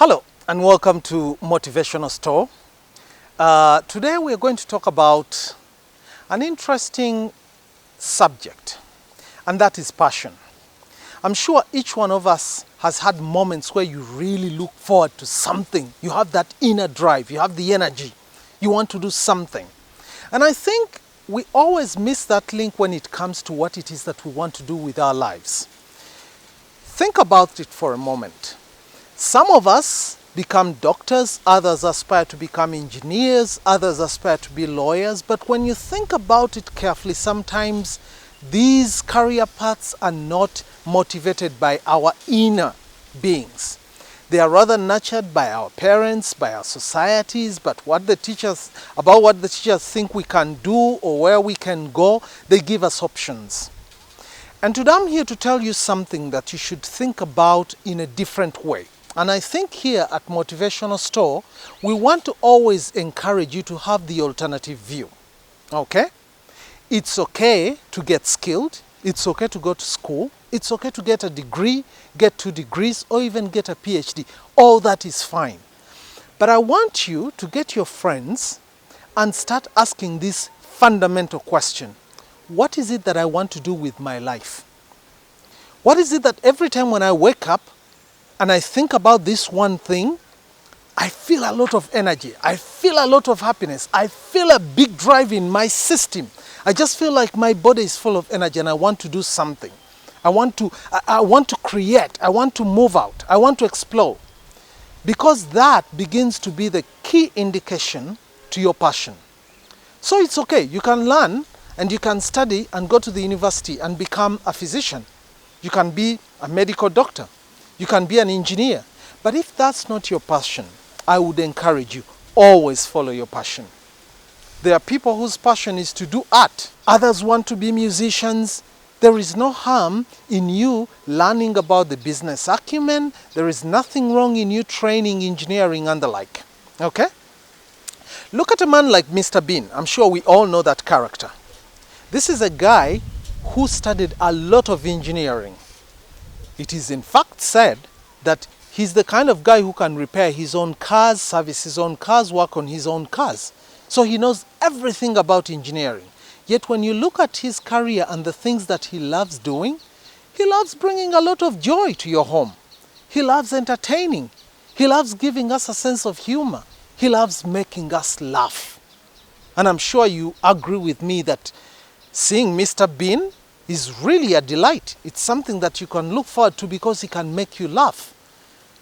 Hello and welcome to Motivational Store. Today we are going to talk about an interesting subject, and that is passion. I'm sure each one of us has had moments where you really look forward to something. You have that inner drive, you have the energy, you want to do something. And I think we always miss that link when it comes to what it is that we want to do with our lives. Think about it for a moment. Some of us become doctors, others aspire to become engineers, others aspire to be lawyers. But when you think about it carefully, sometimes these career paths are not motivated by our inner beings. They are rather nurtured by our parents, by our societies, but what the teachers think we can do or where we can go, they give us options. And today I'm here to tell you something that you should think about in a different way. And I think here at Motivational Store, we want to always encourage you to have the alternative view. Okay? It's okay to get skilled. It's okay to go to school. It's okay to get a degree, get 2 degrees, or even get a PhD. All that is fine. But I want you to get your friends and start asking this fundamental question. What is it that I want to do with my life? What is it that every time when I wake up and I think about this one thing, I feel a lot of energy. I feel a lot of happiness. I feel a big drive in my system. I just feel like my body is full of energy and I want to do something. I want to create. I want to move out. I want to explore. Because that begins to be the key indication to your passion. So it's okay. You can learn and you can study and go to the university and become a physician. You can be a medical doctor. You can be an engineer. But if that's not your passion, I would encourage you, always follow your passion. There are people whose passion is to do art. Others want to be musicians. There is no harm in you learning about the business acumen. There is nothing wrong in you training engineering and the like. Okay? Look at a man like Mr. Bean. I'm sure we all know that character. This is a guy who studied a lot of engineering. It is in fact said that he's the kind of guy who can repair his own cars, service his own cars, work on his own cars. So he knows everything about engineering. Yet when you look at his career and the things that he loves doing, he loves bringing a lot of joy to your home. He loves entertaining. He loves giving us a sense of humor. He loves making us laugh. And I'm sure you agree with me that seeing Mr. Bean is really a delight. It's something that you can look forward to because he can make you laugh.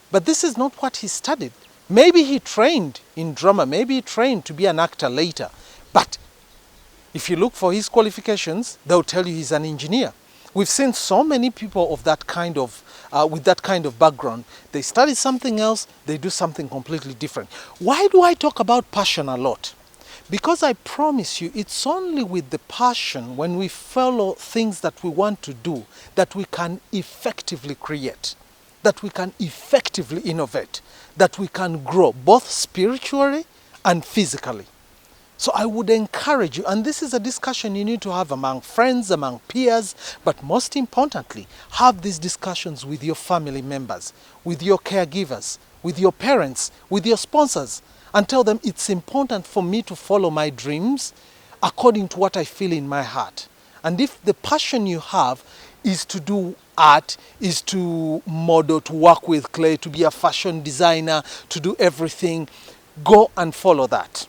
But this is not what he studied. Maybe he trained in drama, maybe he trained to be an actor later. But if you look for his qualifications, they'll tell you he's an engineer. We've seen so many people of that kind of, with that kind of background. They study something else, they do something completely different. Why do I talk about passion a lot? Because I promise you, it's only with the passion when we follow things that we want to do that we can effectively create, that we can effectively innovate, that we can grow both spiritually and physically. So I would encourage you, and this is a discussion you need to have among friends, among peers, but most importantly, have these discussions with your family members, with your caregivers, with your parents, with your sponsors, and tell them it's important for me to follow my dreams according to what I feel in my heart. And if the passion you have is to do art, is to model, to work with clay, to be a fashion designer, to do everything, go and follow that.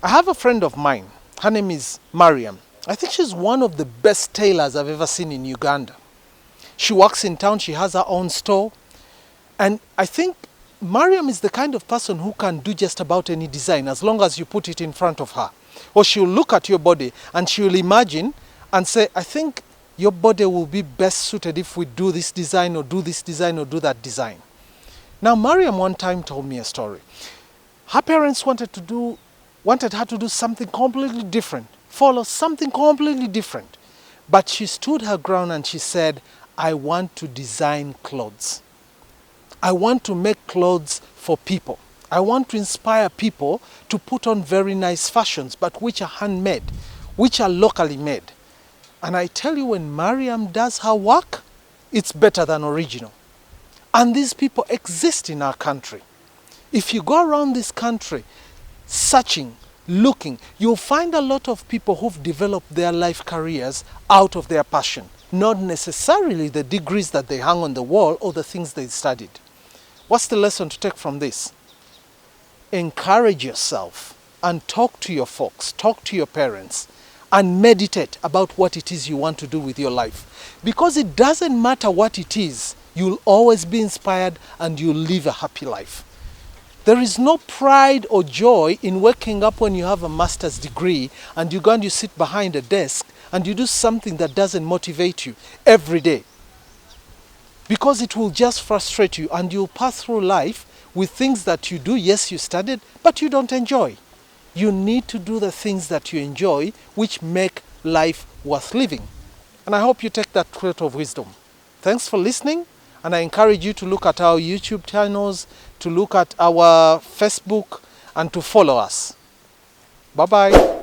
I have a friend of mine. Her name is Mariam. I think she's one of the best tailors I've ever seen in Uganda. She works in town. She has her own store. And I think Mariam is the kind of person who can do just about any design as long as you put it in front of her. Or she'll look at your body and she'll imagine and say, I think your body will be best suited if we do this design or do this design or do that design. Now, Mariam one time told me a story. Her parents wanted her to do something completely different, follow something completely different. But she stood her ground and she said, I want to design clothes. I want to make clothes for people. I want to inspire people to put on very nice fashions, but which are handmade, which are locally made. And I tell you, when Mariam does her work, it's better than original. And these people exist in our country. If you go around this country searching, looking, you'll find a lot of people who've developed their life careers out of their passion, not necessarily the degrees that they hung on the wall or the things they studied. What's the lesson to take from this? Encourage yourself and talk to your folks, talk to your parents, and meditate about what it is you want to do with your life. Because it doesn't matter what it is, you'll always be inspired and you'll live a happy life. There is no pride or joy in waking up when you have a master's degree and you go and you sit behind a desk and you do something that doesn't motivate you every day. Because it will just frustrate you and you'll pass through life with things that you do. Yes, you studied, but you don't enjoy. You need to do the things that you enjoy, which make life worth living. And I hope you take that trait of wisdom. Thanks for listening. And I encourage you to look at our YouTube channels, to look at our Facebook, and to follow us. Bye-bye.